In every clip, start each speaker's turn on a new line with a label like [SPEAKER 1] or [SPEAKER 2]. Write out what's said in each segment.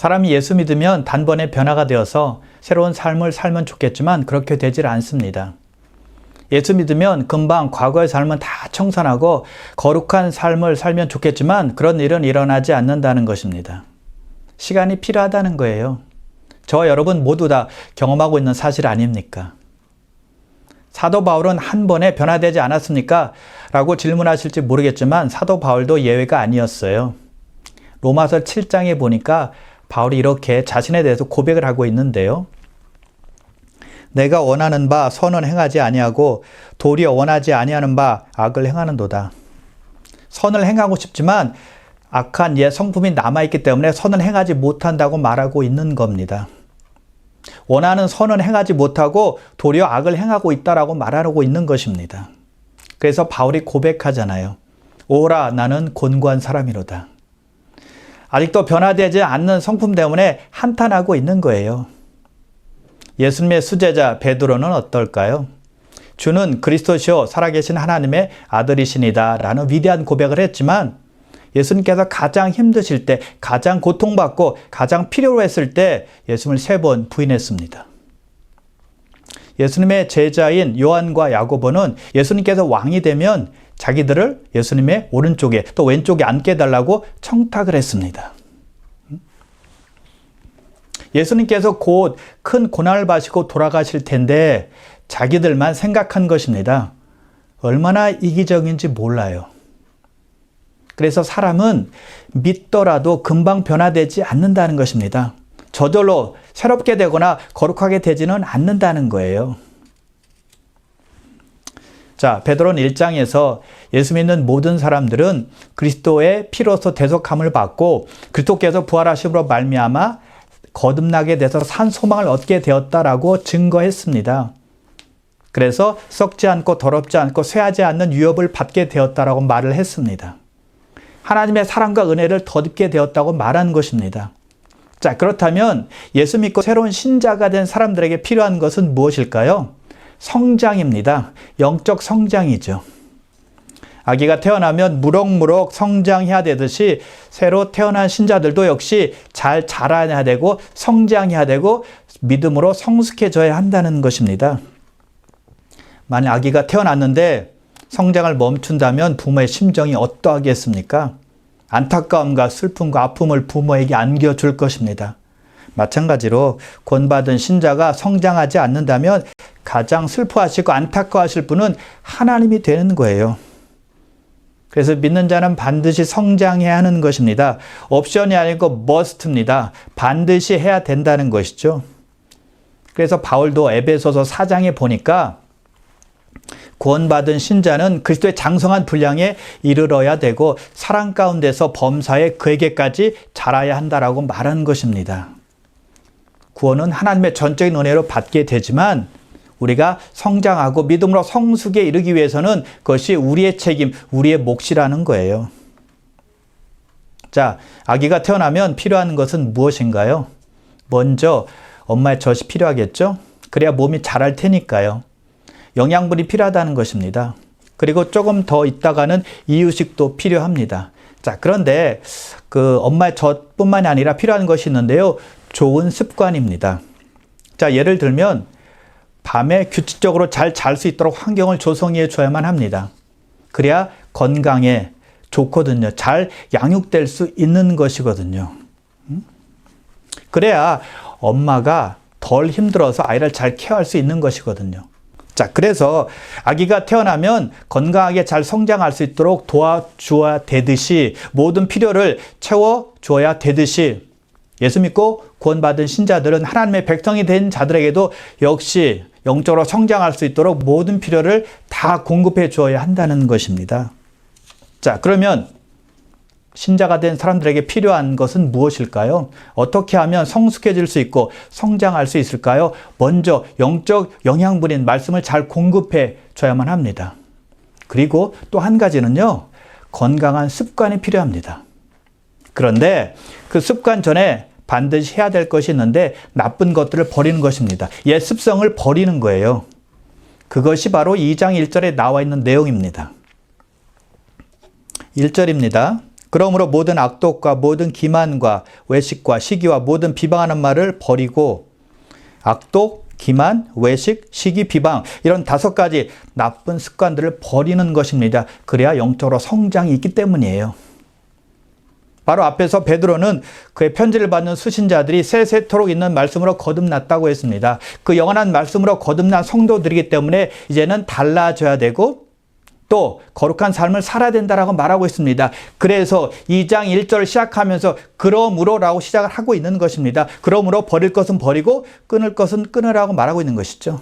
[SPEAKER 1] 사람이 예수 믿으면 단번에 변화가 되어서 새로운 삶을 살면 좋겠지만 그렇게 되질 않습니다. 예수 믿으면 금방 과거의 삶은 다 청산하고 거룩한 삶을 살면 좋겠지만 그런 일은 일어나지 않는다는 것입니다. 시간이 필요하다는 거예요. 저와 여러분 모두 다 경험하고 있는 사실 아닙니까? 사도 바울은 한 번에 변화되지 않았습니까? 라고 질문하실지 모르겠지만 사도 바울도 예외가 아니었어요. 로마서 7장에 보니까 바울이 이렇게 자신에 대해서 고백을 하고 있는데요. 내가 원하는 바 선은 행하지 아니하고 도리어 원하지 아니하는 바 악을 행하는도다. 선을 행하고 싶지만 악한 옛 성품이 남아있기 때문에 선을 행하지 못한다고 말하고 있는 겁니다. 원하는 선은 행하지 못하고 도리어 악을 행하고 있다라고 말하고 있는 것입니다. 그래서 바울이 고백하잖아요. 오라 나는 곤고한 사람이로다. 아직도 변화되지 않는 성품 때문에 한탄하고 있는 거예요. 예수님의 수제자 베드로는 어떨까요? 주는 그리스도시요 살아계신 하나님의 아들이시니다 라는 위대한 고백을 했지만 예수님께서 가장 힘드실 때, 가장 고통받고 가장 필요로 했을 때 예수님을 3번 부인했습니다. 예수님의 제자인 요한과 야고보는 예수님께서 왕이 되면 자기들을 예수님의 오른쪽에 또 왼쪽에 앉게 해달라고 청탁을 했습니다. 예수님께서 곧 큰 고난을 받으시고 돌아가실 텐데 자기들만 생각한 것입니다. 얼마나 이기적인지 몰라요. 그래서 사람은 믿더라도 금방 변화되지 않는다는 것입니다. 저절로 새롭게 되거나 거룩하게 되지는 않는다는 거예요. 자, 베드로는 1장에서 예수 믿는 모든 사람들은 그리스도의 피로서 대속함을 받고 그리스도께서 부활하심으로 말미암아 거듭나게 돼서 산 소망을 얻게 되었다라고 증거했습니다. 그래서 썩지 않고 더럽지 않고 쇠하지 않는 유업을 받게 되었다라고 말을 했습니다. 하나님의 사랑과 은혜를 덧입게 되었다고 말한 것입니다. 자, 그렇다면 예수 믿고 새로운 신자가 된 사람들에게 필요한 것은 무엇일까요? 성장입니다. 영적 성장이죠. 아기가 태어나면 무럭무럭 성장해야 되듯이 새로 태어난 신자들도 역시 잘 자라야 되고 성장해야 되고 믿음으로 성숙해져야 한다는 것입니다. 만약 아기가 태어났는데 성장을 멈춘다면 부모의 심정이 어떠하겠습니까? 안타까움과 슬픔과 아픔을 부모에게 안겨줄 것입니다. 마찬가지로 구원받은 신자가 성장하지 않는다면 가장 슬퍼하시고 안타까워하실 분은 하나님이 되는 거예요. 그래서 믿는 자는 반드시 성장해야 하는 것입니다. 옵션이 아니고 must입니다. 반드시 해야 된다는 것이죠. 그래서 바울도 에베소서 4장에 보니까 구원받은 신자는 그리스도의 장성한 분량에 이르러야 되고 사랑 가운데서 범사에 그에게까지 자라야 한다라고 말한 것입니다. 구원은 하나님의 전적인 은혜로 받게 되지만 우리가 성장하고 믿음으로 성숙에 이르기 위해서는 그것이 우리의 책임, 우리의 몫이라는 거예요. 자, 아기가 태어나면 필요한 것은 무엇인가요? 먼저 엄마의 젖이 필요하겠죠? 그래야 몸이 자랄 테니까요. 영양분이 필요하다는 것입니다. 그리고 조금 더 있다가는 이유식도 필요합니다. 자, 그런데 그 엄마의 젖뿐만이 아니라 필요한 것이 있는데요. 좋은 습관입니다. 자, 예를 들면 밤에 규칙적으로 잘 잘 수 있도록 환경을 조성해 줘야만 합니다. 그래야 건강에 좋거든요. 잘 양육될 수 있는 것이거든요. 그래야 엄마가 덜 힘들어서 아이를 잘 케어할 수 있는 것이거든요. 자, 그래서 아기가 태어나면 건강하게 잘 성장할 수 있도록 도와주어야 되듯이 모든 필요를 채워줘야 되듯이 예수 믿고 구원받은 신자들은 하나님의 백성이 된 자들에게도 역시 영적으로 성장할 수 있도록 모든 필요를 다 공급해 주어야 한다는 것입니다. 자, 그러면 신자가 된 사람들에게 필요한 것은 무엇일까요? 어떻게 하면 성숙해질 수 있고 성장할 수 있을까요? 먼저 영적 영양분인 말씀을 잘 공급해 줘야만 합니다. 그리고 또 한 가지는요, 건강한 습관이 필요합니다. 그런데 그 습관 전에 반드시 해야 될 것이 있는데 나쁜 것들을 버리는 것입니다. 옛 습성을 버리는 거예요. 그것이 바로 2장 1절에 나와 있는 내용입니다. 1절입니다. 그러므로 모든 악독과 모든 기만과 외식과 시기와 모든 비방하는 말을 버리고 악독, 기만, 외식, 시기, 비방 이런 5가지 나쁜 습관들을 버리는 것입니다. 그래야 영적으로 성장이 있기 때문이에요. 바로 앞에서 베드로는 그의 편지를 받는 수신자들이 세세토록 있는 말씀으로 거듭났다고 했습니다. 그 영원한 말씀으로 거듭난 성도들이기 때문에 이제는 달라져야 되고 또 거룩한 삶을 살아야 된다라고 말하고 있습니다. 그래서 2장 1절 시작하면서 그러므로라고 시작을 하고 있는 것입니다. 그러므로 버릴 것은 버리고 끊을 것은 끊으라고 말하고 있는 것이죠.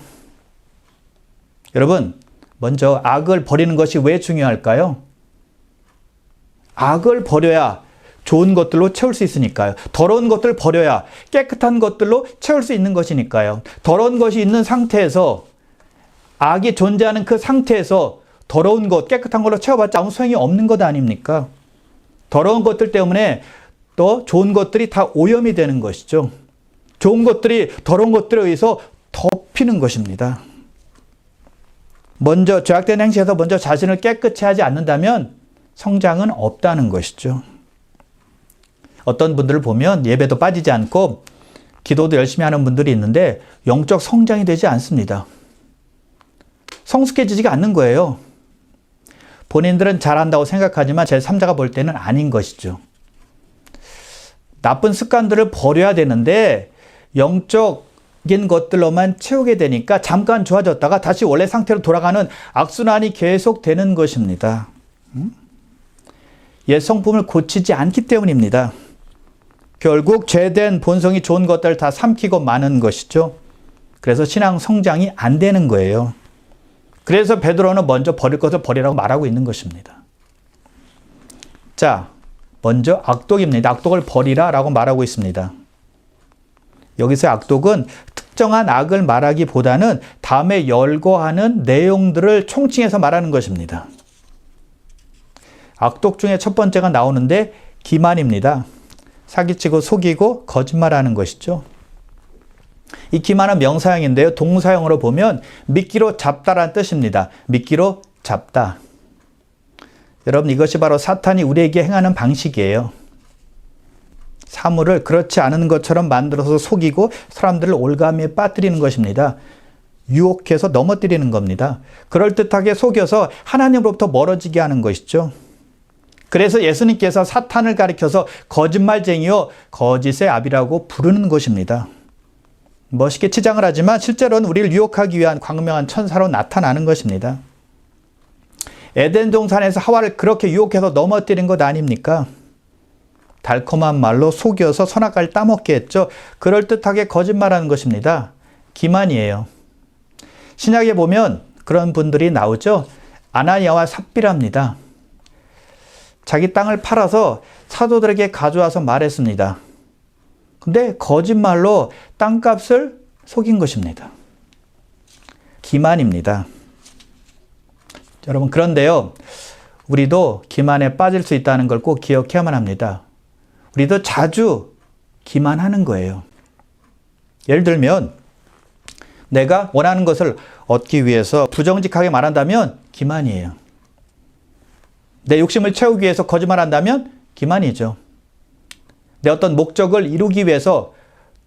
[SPEAKER 1] 여러분, 먼저 악을 버리는 것이 왜 중요할까요? 악을 버려야 좋은 것들로 채울 수 있으니까요. 더러운 것들을 버려야 깨끗한 것들로 채울 수 있는 것이니까요. 더러운 것이 있는 상태에서 악이 존재하는 그 상태에서 더러운 것, 깨끗한 걸로 채워봤자 아무 소용이 없는 것 아닙니까? 더러운 것들 때문에 또 좋은 것들이 다 오염이 되는 것이죠. 좋은 것들이 더러운 것들에 의해서 덮이는 것입니다. 먼저 죄악된 행실에서 먼저 자신을 깨끗이 하지 않는다면 성장은 없다는 것이죠. 어떤 분들을 보면 예배도 빠지지 않고 기도도 열심히 하는 분들이 있는데 영적 성장이 되지 않습니다. 성숙해지지가 않는 거예요. 본인들은 잘한다고 생각하지만 제3자가 볼 때는 아닌 것이죠. 나쁜 습관들을 버려야 되는데 영적인 것들로만 채우게 되니까 잠깐 좋아졌다가 다시 원래 상태로 돌아가는 악순환이 계속되는 것입니다. 옛 성품을 고치지 않기 때문입니다. 결국 죄된 본성이 좋은 것들을 다 삼키고 마는 것이죠. 그래서 신앙 성장이 안 되는 거예요. 그래서 베드로는 먼저 버릴 것을 버리라고 말하고 있는 것입니다. 자, 먼저 악독입니다. 악독을 버리라 라고 말하고 있습니다. 여기서 악독은 특정한 악을 말하기보다는 다음에 열거하는 내용들을 총칭해서 말하는 것입니다. 악독 중에 첫 번째가 나오는데 기만입니다. 사기치고 속이고 거짓말하는 것이죠. 이 기만은 명사형인데요. 동사형으로 보면 미끼로 잡다라는 뜻입니다. 미끼로 잡다. 여러분, 이것이 바로 사탄이 우리에게 행하는 방식이에요. 사물을 그렇지 않은 것처럼 만들어서 속이고 사람들을 올가미에 빠뜨리는 것입니다. 유혹해서 넘어뜨리는 겁니다. 그럴듯하게 속여서 하나님으로부터 멀어지게 하는 것이죠. 그래서 예수님께서 사탄을 가리켜서 거짓말쟁이요 거짓의 아비라고 부르는 것입니다. 멋있게 치장을 하지만 실제로는 우리를 유혹하기 위한 광명한 천사로 나타나는 것입니다. 에덴 동산에서 하와를 그렇게 유혹해서 넘어뜨린 것 아닙니까? 달콤한 말로 속여서 선악과를 따먹게 했죠. 그럴듯하게 거짓말하는 것입니다. 기만이에요. 신약에 보면 그런 분들이 나오죠. 아나니아와 삽비라입니다. 자기 땅을 팔아서 사도들에게 가져와서 말했습니다. 근데 거짓말로 땅값을 속인 것입니다. 기만입니다. 여러분, 그런데요, 우리도 기만에 빠질 수 있다는 걸 꼭 기억해야만 합니다. 우리도 자주 기만하는 거예요. 예를 들면 내가 원하는 것을 얻기 위해서 부정직하게 말한다면 기만이에요. 내 욕심을 채우기 위해서 거짓말한다면 기만이죠. 내 어떤 목적을 이루기 위해서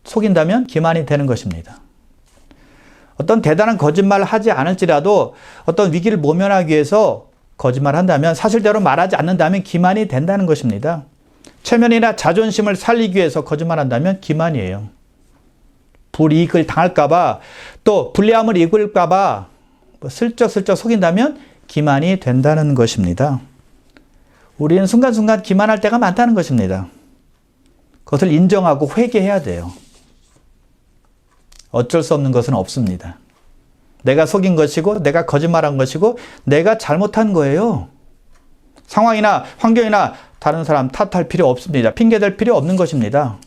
[SPEAKER 1] 속인다면 기만이 되는 것입니다. 어떤 대단한 거짓말을 하지 않을지라도 어떤 위기를 모면하기 위해서 거짓말한다면 사실대로 말하지 않는다면 기만이 된다는 것입니다. 체면이나 자존심을 살리기 위해서 거짓말한다면 기만이에요. 불이익을 당할까봐 또 불리함을 입을까봐 슬쩍슬쩍 속인다면 기만이 된다는 것입니다. 우리는 순간순간 기만할 때가 많다는 것입니다. 그것을 인정하고 회개해야 돼요. 어쩔 수 없는 것은 없습니다. 내가 속인 것이고 내가 거짓말한 것이고 내가 잘못한 거예요. 상황이나 환경이나 다른 사람 탓할 필요 없습니다. 핑계댈 필요 없는 것입니다.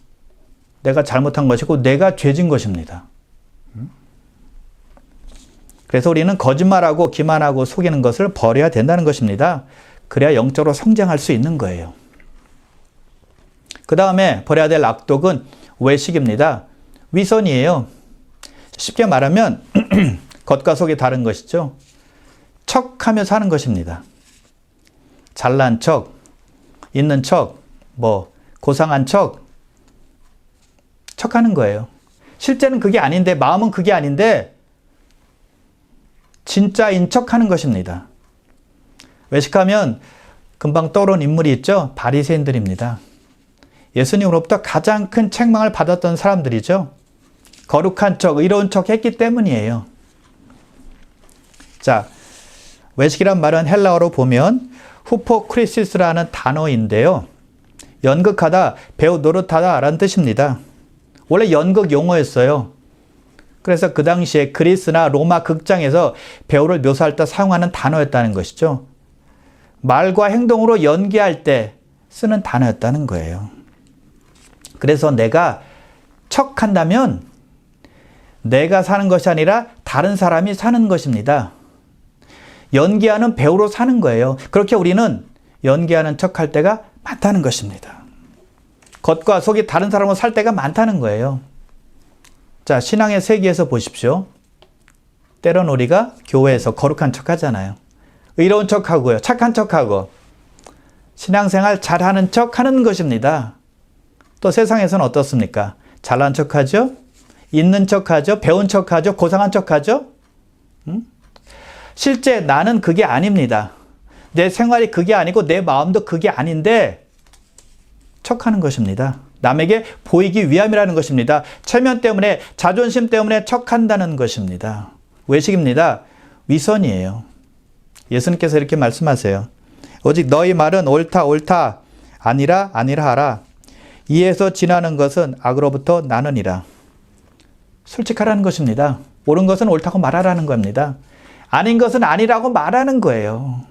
[SPEAKER 1] 내가 잘못한 것이고 내가 죄진 것입니다. 그래서 우리는 거짓말하고 기만하고 속이는 것을 버려야 된다는 것입니다. 그래야 영적으로 성장할 수 있는 거예요. 그 다음에 버려야 될 악독은 외식입니다. 위선이에요. 쉽게 말하면 겉과 속이 다른 것이죠. 척하며 사는 것입니다. 잘난 척, 있는 척, 고상한 척하는 거예요. 실제는 그게 아닌데, 마음은 그게 아닌데 진짜인 척하는 것입니다. 외식하면 금방 떠오른 인물이 있죠. 바리새인들입니다. 예수님으로부터 가장 큰 책망을 받았던 사람들이죠. 거룩한 척, 의로운 척 했기 때문이에요. 자, 외식이란 말은 헬라어로 보면 후포크리시스라는 단어인데요. 연극하다, 배우 노릇하다 라는 뜻입니다. 원래 연극 용어였어요. 그래서 그 당시에 그리스나 로마 극장에서 배우를 묘사할 때 사용하는 단어였다는 것이죠. 말과 행동으로 연기할 때 쓰는 단어였다는 거예요. 그래서 내가 척한다면 내가 사는 것이 아니라 다른 사람이 사는 것입니다. 연기하는 배우로 사는 거예요. 그렇게 우리는 연기하는 척할 때가 많다는 것입니다. 겉과 속이 다른 사람으로 살 때가 많다는 거예요. 자, 신앙의 세계에서 보십시오. 때론 우리가 교회에서 거룩한 척 하잖아요. 의로운 척 하고요. 착한 척 하고. 신앙생활 잘하는 척 하는 것입니다. 또 세상에서는 어떻습니까? 잘난 척 하죠? 있는 척 하죠? 배운 척 하죠? 고상한 척 하죠? 실제 나는 그게 아닙니다. 내 생활이 그게 아니고 내 마음도 그게 아닌데 척하는 것입니다. 남에게 보이기 위함이라는 것입니다. 체면 때문에, 자존심 때문에 척한다는 것입니다. 외식입니다. 위선이에요. 예수님께서 이렇게 말씀하세요. 오직 너희 말은 옳다 옳다 아니라 아니라 하라. 이에서 지나는 것은 악으로부터 나느니라. 솔직하라는 것입니다. 옳은 것은 옳다고 말하라는 겁니다. 아닌 것은 아니라고 말하는 거예요.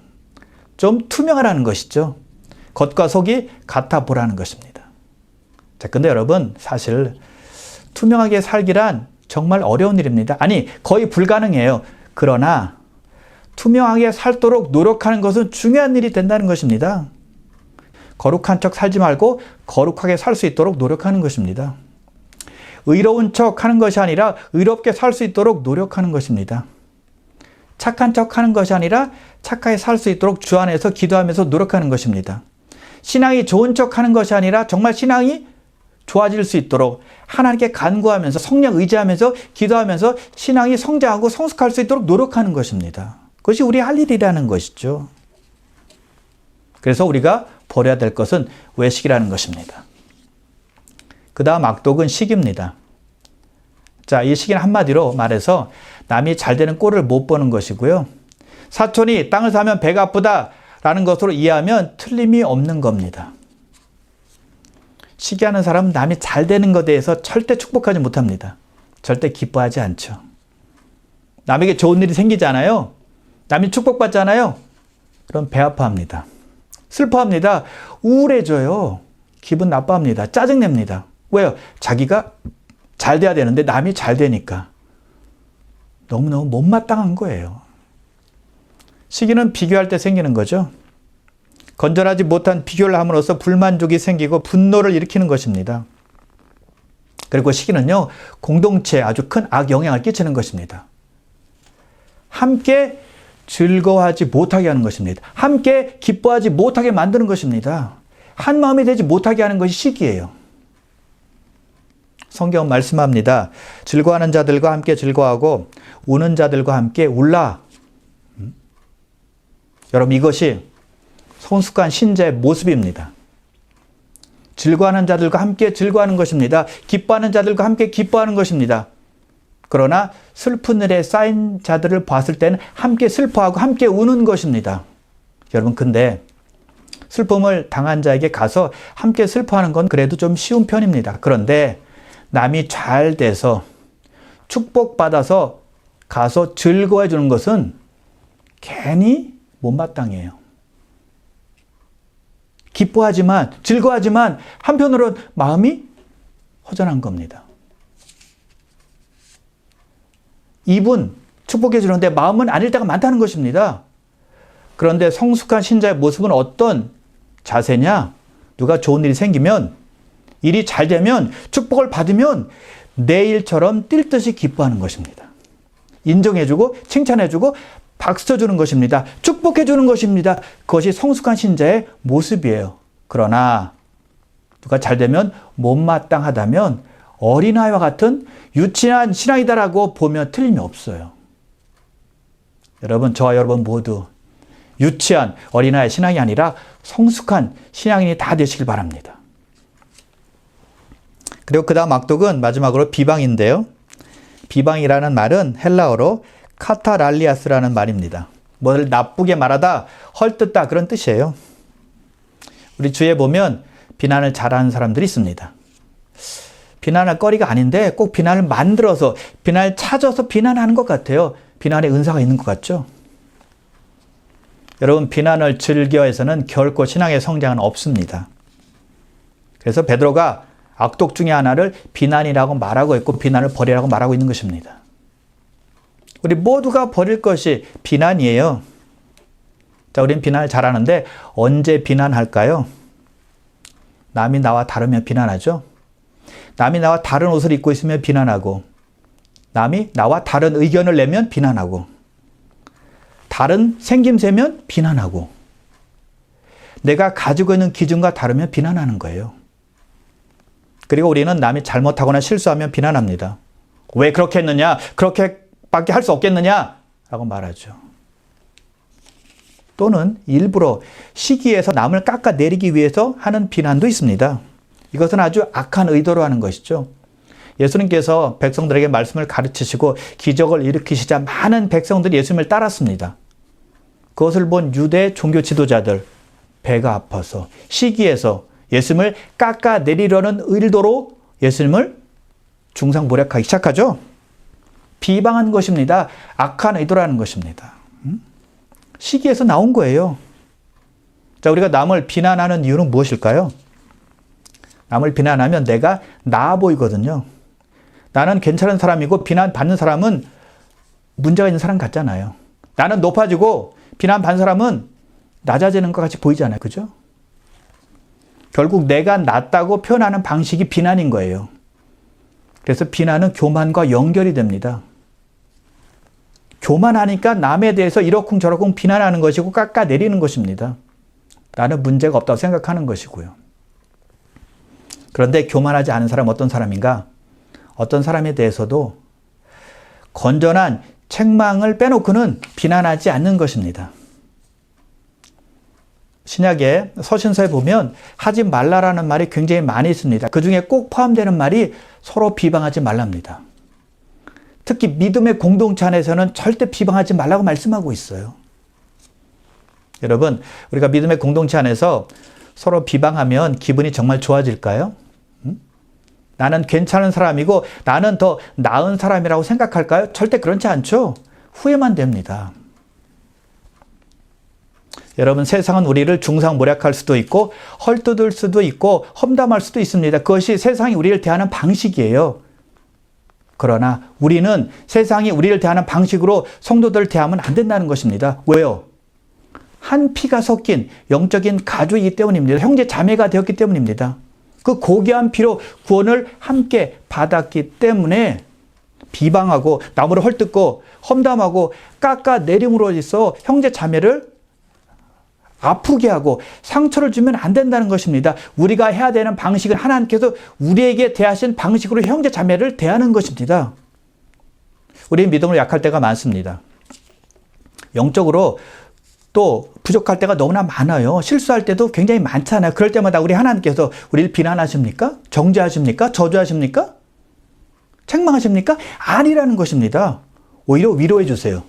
[SPEAKER 1] 좀 투명하라는 것이죠. 겉과 속이 같아 보라는 것입니다. 자, 근데 여러분, 사실 투명하게 살기란 정말 어려운 일입니다. 아니, 거의 불가능해요. 그러나 투명하게 살도록 노력하는 것은 중요한 일이 된다는 것입니다. 거룩한 척 살지 말고 거룩하게 살 수 있도록 노력하는 것입니다. 의로운 척 하는 것이 아니라 의롭게 살 수 있도록 노력하는 것입니다. 착한 척 하는 것이 아니라 착하게 살 수 있도록 주 안에서 기도하면서 노력하는 것입니다. 신앙이 좋은 척 하는 것이 아니라 정말 신앙이 좋아질 수 있도록 하나님께 간구하면서 성령 의지하면서 기도하면서 신앙이 성장하고 성숙할 수 있도록 노력하는 것입니다. 그것이 우리 할 일이라는 것이죠. 그래서 우리가 버려야 될 것은 외식이라는 것입니다. 그 다음 악독은 시기입니다. 자, 이 시기는 한마디로 말해서 남이 잘 되는 꼴을 못 보는 것이고요. 사촌이 땅을 사면 배가 아프다라는 것으로 이해하면 틀림이 없는 겁니다. 시기하는 사람은 남이 잘 되는 것에 대해서 절대 축복하지 못합니다. 절대 기뻐하지 않죠. 남에게 좋은 일이 생기잖아요. 남이 축복받잖아요. 그럼 배 아파합니다. 슬퍼합니다. 우울해져요. 기분 나빠합니다. 짜증냅니다. 왜요? 자기가 잘 돼야 되는데 남이 잘 되니까. 너무너무 못마땅한 거예요. 시기는 비교할 때 생기는 거죠. 건전하지 못한 비교를 함으로써 불만족이 생기고 분노를 일으키는 것입니다. 그리고 시기는요, 공동체에 아주 큰 악영향을 끼치는 것입니다. 함께 즐거워하지 못하게 하는 것입니다. 함께 기뻐하지 못하게 만드는 것입니다. 한 마음이 되지 못하게 하는 것이 시기예요. 성경은 말씀합니다. 즐거워하는 자들과 함께 즐거워하고 우는 자들과 함께 울라. 여러분, 이것이 성숙한 신자의 모습입니다. 즐거워하는 자들과 함께 즐거워하는 것입니다. 기뻐하는 자들과 함께 기뻐하는 것입니다. 그러나 슬픈 일에 쌓인 자들을 봤을 때는 함께 슬퍼하고 함께 우는 것입니다. 여러분, 근데 슬픔을 당한 자에게 가서 함께 슬퍼하는 건 그래도 좀 쉬운 편입니다. 그런데 남이 잘 돼서 축복받아서 가서 즐거워해 주는 것은 괜히 못마땅해요. 기뻐하지만, 즐거워하지만 한편으로는 마음이 허전한 겁니다. 입은 축복해 주는데 마음은 아닐 때가 많다는 것입니다. 그런데 성숙한 신자의 모습은 어떤 자세냐? 누가 좋은 일이 생기면, 일이 잘 되면, 축복을 받으면 내 일처럼 뛸 듯이 기뻐하는 것입니다. 인정해주고 칭찬해주고 박수 쳐주는 것입니다. 축복해주는 것입니다. 그것이 성숙한 신자의 모습이에요. 그러나 누가 잘 되면 못마땅하다면 어린아이와 같은 유치한 신앙이다라고 보면 틀림이 없어요. 여러분, 저와 여러분 모두 유치한 어린아이 신앙이 아니라 성숙한 신앙인이 다 되시길 바랍니다. 그리고 그 다음 악독은 마지막으로 비방인데요. 비방이라는 말은 헬라어로 카타랄리아스라는 말입니다. 뭘 나쁘게 말하다, 헐뜯다 그런 뜻이에요. 우리 주위에 보면 비난을 잘하는 사람들이 있습니다. 비난할 거리가 아닌데 꼭 비난을 만들어서, 비난을 찾아서 비난하는 것 같아요. 비난의 은사가 있는 것 같죠? 여러분, 비난을 즐겨해서는 결코 신앙의 성장은 없습니다. 그래서 베드로가 악독 중에 하나를 비난이라고 말하고 있고 비난을 버리라고 말하고 있는 것입니다. 우리 모두가 버릴 것이 비난이에요. 자, 우린 비난을 잘하는데 언제 비난할까요? 남이 나와 다르면 비난하죠. 남이 나와 다른 옷을 입고 있으면 비난하고, 남이 나와 다른 의견을 내면 비난하고, 다른 생김새면 비난하고, 내가 가지고 있는 기준과 다르면 비난하는 거예요. 그리고 우리는 남이 잘못하거나 실수하면 비난합니다. 왜 그렇게 했느냐? 그렇게밖에 할 수 없겠느냐? 라고 말하죠. 또는 일부러 시기에서 남을 깎아내리기 위해서 하는 비난도 있습니다. 이것은 아주 악한 의도로 하는 것이죠. 예수님께서 백성들에게 말씀을 가르치시고 기적을 일으키시자 많은 백성들이 예수님을 따랐습니다. 그것을 본 유대 종교 지도자들, 배가 아파서 시기에서 예수님을 깎아내리려는 의도로 예수님을 중상모략하기 시작하죠. 비방한 것입니다. 악한 의도라는 것입니다. 시기에서 나온 거예요. 자, 우리가 남을 비난하는 이유는 무엇일까요? 남을 비난하면 내가 나아 보이거든요. 나는 괜찮은 사람이고 비난받는 사람은 문제가 있는 사람 같잖아요. 나는 높아지고 비난받는 사람은 낮아지는 것 같이 보이잖아요. 그죠? 결국 내가 낫다고 표현하는 방식이 비난인 거예요. 그래서 비난은 교만과 연결이 됩니다. 교만하니까 남에 대해서 이러쿵저러쿵 비난하는 것이고 깎아내리는 것입니다. 나는 문제가 없다고 생각하는 것이고요. 그런데 교만하지 않은 사람은 어떤 사람인가? 어떤 사람에 대해서도 건전한 책망을 빼놓고는 비난하지 않는 것입니다. 신약의 서신서에 보면 하지 말라라는 말이 굉장히 많이 있습니다. 그 중에 꼭 포함되는 말이 서로 비방하지 말랍니다. 특히 믿음의 공동체 안에서는 절대 비방하지 말라고 말씀하고 있어요. 여러분, 우리가 믿음의 공동체 안에서 서로 비방하면 기분이 정말 좋아질까요? 나는 괜찮은 사람이고 나는 더 나은 사람이라고 생각할까요? 절대 그렇지 않죠. 후회만 됩니다. 여러분, 세상은 우리를 중상모략할 수도 있고 헐뜯을 수도 있고 험담할 수도 있습니다. 그것이 세상이 우리를 대하는 방식이에요. 그러나 우리는 세상이 우리를 대하는 방식으로 성도들을 대하면 안 된다는 것입니다. 왜요? 한 피가 섞인 영적인 가족이기 때문입니다. 형제 자매가 되었기 때문입니다. 그 고귀한 피로 구원을 함께 받았기 때문에 비방하고 나무를 헐뜯고 험담하고 깎아내림으로 해서 형제 자매를 아프게 하고 상처를 주면 안 된다는 것입니다. 우리가 해야 되는 방식은 하나님께서 우리에게 대하신 방식으로 형제 자매를 대하는 것입니다. 우리는 믿음으로 약할 때가 많습니다. 영적으로 또 부족할 때가 너무나 많아요. 실수할 때도 굉장히 많잖아요. 그럴 때마다 우리 하나님께서 우리를 비난하십니까? 정죄하십니까? 저주하십니까? 책망하십니까? 아니라는 것입니다. 오히려 위로해 주세요.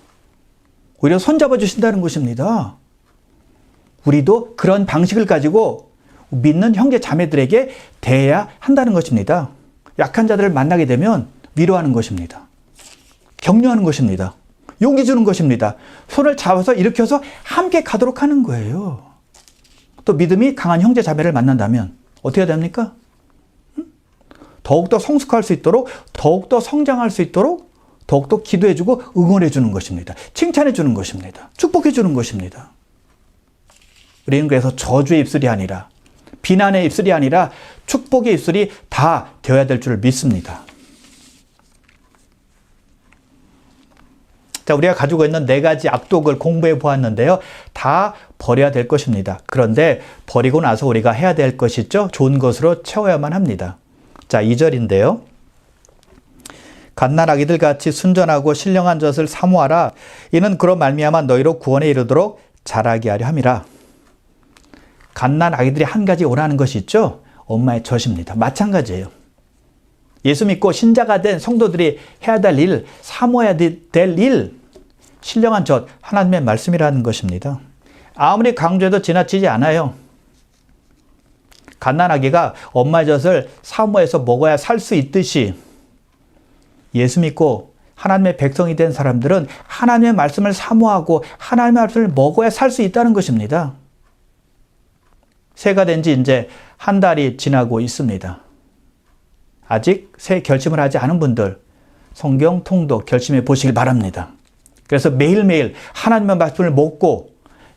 [SPEAKER 1] 오히려 손잡아 주신다는 것입니다. 우리도 그런 방식을 가지고 믿는 형제 자매들에게 대해야 한다는 것입니다. 약한 자들을 만나게 되면 위로하는 것입니다. 격려하는 것입니다. 용기 주는 것입니다. 손을 잡아서 일으켜서 함께 가도록 하는 거예요. 또 믿음이 강한 형제 자매를 만난다면 어떻게 해야 됩니까? 더욱더 성숙할 수 있도록, 더욱더 성장할 수 있도록 더욱더 기도해주고 응원해주는 것입니다. 칭찬해주는 것입니다. 축복해주는 것입니다. 우리는 그래서 저주의 입술이 아니라 비난의 입술이 아니라 축복의 입술이 다 되어야 될 줄 믿습니다. 자, 우리가 가지고 있는 4가지 악독을 공부해 보았는데요. 다 버려야 될 것입니다. 그런데 버리고 나서 우리가 해야 될 것이 있죠. 좋은 것으로 채워야만 합니다. 자, 2절인데요. 갓난아기들 같이 순전하고 신령한 젖을 사모하라. 이는 그로 말미암아 너희로 구원에 이르도록 자라게 하려 함이라. 갓난아기들이 한 가지 원하는 것이 있죠. 엄마의 젖입니다. 마찬가지예요. 예수 믿고 신자가 된 성도들이 해야 될 일, 사모해야 될 일, 신령한 젖, 하나님의 말씀이라는 것입니다. 아무리 강조해도 지나치지 않아요. 갓난아기가 엄마의 젖을 사모해서 먹어야 살 수 있듯이 예수 믿고 하나님의 백성이 된 사람들은 하나님의 말씀을 사모하고 하나님의 말씀을 먹어야 살 수 있다는 것입니다. 새가 된 지 이제 한 달이 지나고 있습니다. 아직 새 결심을 하지 않은 분들 성경 통독 결심해 보시길 바랍니다. 그래서 매일매일 하나님의 말씀을 먹고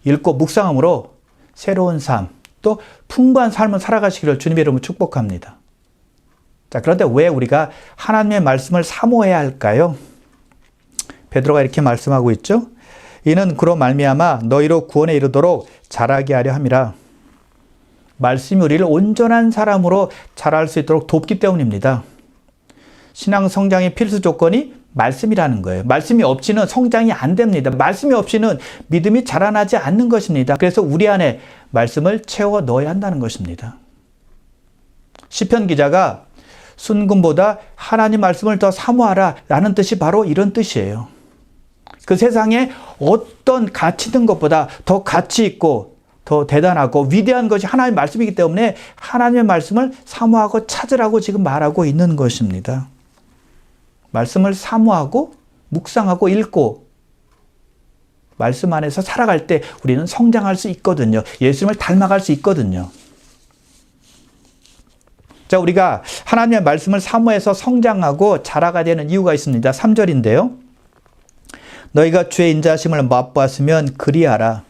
[SPEAKER 1] 읽고 묵상함으로 새로운 삶, 또 풍부한 삶을 살아가시기를 주님의 이름으로 축복합니다. 자, 그런데 왜 우리가 하나님의 말씀을 사모해야 할까요? 베드로가 이렇게 말씀하고 있죠. 이는 그로 말미암아 너희로 구원에 이르도록 자라게 하려 함이라. 말씀이 우리를 온전한 사람으로 자랄 수 있도록 돕기 때문입니다. 신앙 성장의 필수 조건이 말씀이라는 거예요. 말씀이 없이는 성장이 안 됩니다. 말씀이 없이는 믿음이 자라나지 않는 것입니다. 그래서 우리 안에 말씀을 채워 넣어야 한다는 것입니다. 시편 기자가 순금보다 하나님 말씀을 더 사모하라 라는 뜻이 바로 이런 뜻이에요. 그 세상에 어떤 가치 있는 것보다 더 가치 있고 더 대단하고 위대한 것이 하나님의 말씀이기 때문에 하나님의 말씀을 사모하고 찾으라고 지금 말하고 있는 것입니다. 말씀을 사모하고 묵상하고 읽고 말씀 안에서 살아갈 때 우리는 성장할 수 있거든요. 예수님을 닮아갈 수 있거든요. 자, 우리가 하나님의 말씀을 사모해서 성장하고 자라가 되는 이유가 있습니다. 3절인데요. 너희가 주의 인자하심을 맛보았으면 그리하라.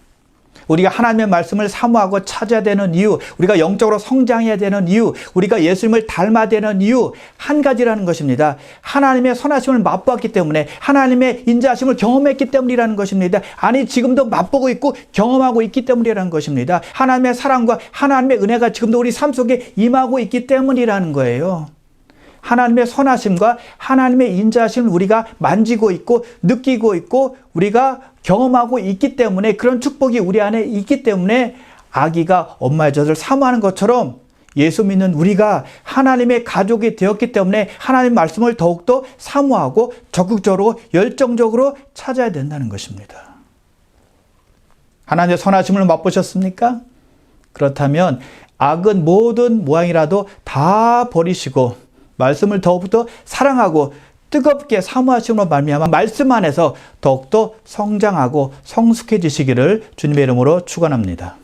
[SPEAKER 1] 우리가 하나님의 말씀을 사모하고 찾아야 되는 이유, 우리가 영적으로 성장해야 되는 이유, 우리가 예수님을 닮아야 되는 이유 한 가지라는 것입니다. 하나님의 선하심을 맛보았기 때문에, 하나님의 인자하심을 경험했기 때문이라는 것입니다. 아니, 지금도 맛보고 있고 경험하고 있기 때문이라는 것입니다. 하나님의 사랑과 하나님의 은혜가 지금도 우리 삶 속에 임하고 있기 때문이라는 거예요. 하나님의 선하심과 하나님의 인자하심을 우리가 만지고 있고 느끼고 있고 우리가 경험하고 있기 때문에, 그런 축복이 우리 안에 있기 때문에 아기가 엄마의 젖을 사모하는 것처럼 예수 믿는 우리가 하나님의 가족이 되었기 때문에 하나님의 말씀을 더욱더 사모하고 적극적으로 열정적으로 찾아야 된다는 것입니다. 하나님의 선하심을 맛보셨습니까? 그렇다면 악은 모든 모양이라도 다 버리시고 말씀을 더욱더 사랑하고 뜨겁게 사모하심으로 말미암아 말씀 안에서 더욱더 성장하고 성숙해지시기를 주님의 이름으로 축원합니다.